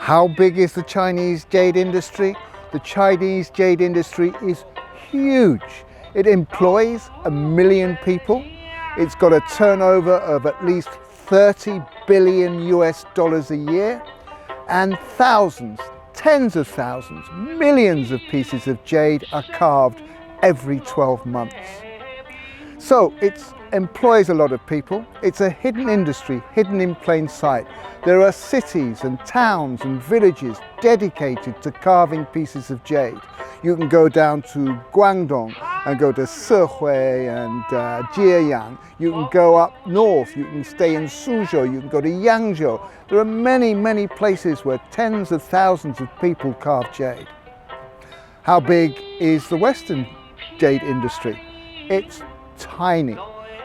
How big is the Chinese jade industry? The Chinese jade industry is huge. It employs 1 million people. It's got a turnover of at least 30 billion US dollars a year, and thousands, tens of thousands, millions of pieces of jade are carved every 12 months. So it employs a lot of people. It's a hidden industry, hidden in plain sight. There are cities and towns and villages dedicated to carving pieces of jade. You can go down to Guangdong and go to Sihui and Jieyang. You can go up north, you can stay in Suzhou, you can go to Yangzhou. There are many, many places where tens of thousands of people carve jade. How big is the Western jade industry? It's tiny.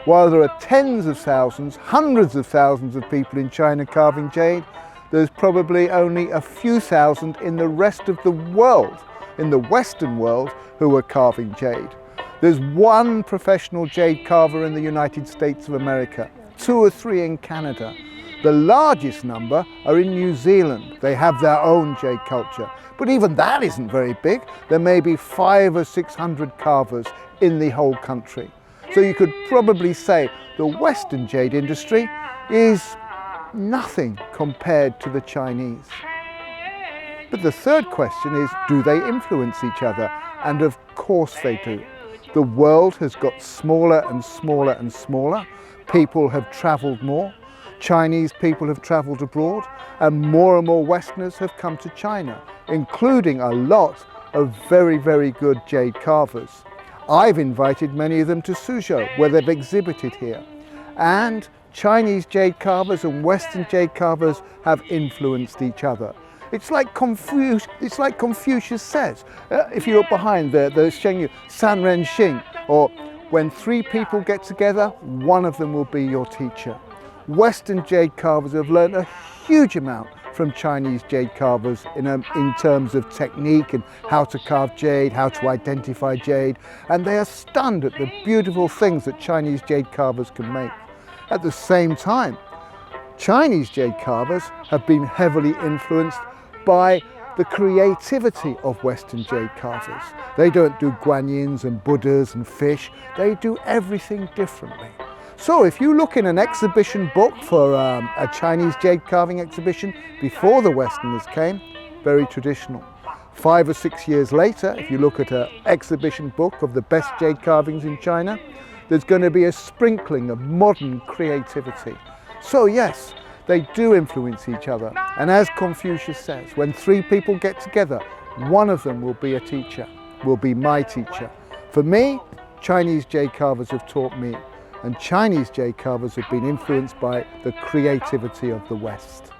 While there are tens of thousands, hundreds of thousands of people in China carving jade, there's probably only a few thousand in the rest of the world, in the Western world, who are carving jade. There's one professional jade carver in the United States of America, 2 or 3 in Canada. The largest number are in New Zealand. They have their own jade culture, but even that isn't very big. There may be 500 or 600 carvers in the whole country. So you could probably say the Western jade industry is nothing compared to the Chinese. But the third question is, do they influence each other? And of course they do. The world has got smaller and smaller and smaller. People have travelled more. Chinese people have travelled abroad, and more Westerners have come to China, including a lot of very, very good jade carvers. I've invited many of them to Suzhou, where they've exhibited here. And Chinese jade carvers and Western jade carvers have influenced each other. It's like Confucius says. If you look behind the Shengyu, San Ren Xing, or when 3 people get together, one of them will be your teacher. Western jade carvers have learned a huge amount from Chinese jade carvers in terms of technique and how to carve jade, how to identify jade, and they are stunned at the beautiful things that Chinese jade carvers can make. At the same time, Chinese jade carvers have been heavily influenced by the creativity of Western jade carvers. They don't do guanyins and Buddhas and fish, they do everything differently. So if you look in an exhibition book for a Chinese jade carving exhibition before the Westerners came, very traditional. 5 or 6 years later, if you look at an exhibition book of the best jade carvings in China, there's going to be a sprinkling of modern creativity. So yes, they do influence each other. And as Confucius says, when 3 people get together, one of them will be a teacher, will be my teacher. For me, Chinese jade carvers have taught me, and Chinese jade carvers have been influenced by the creativity of the West.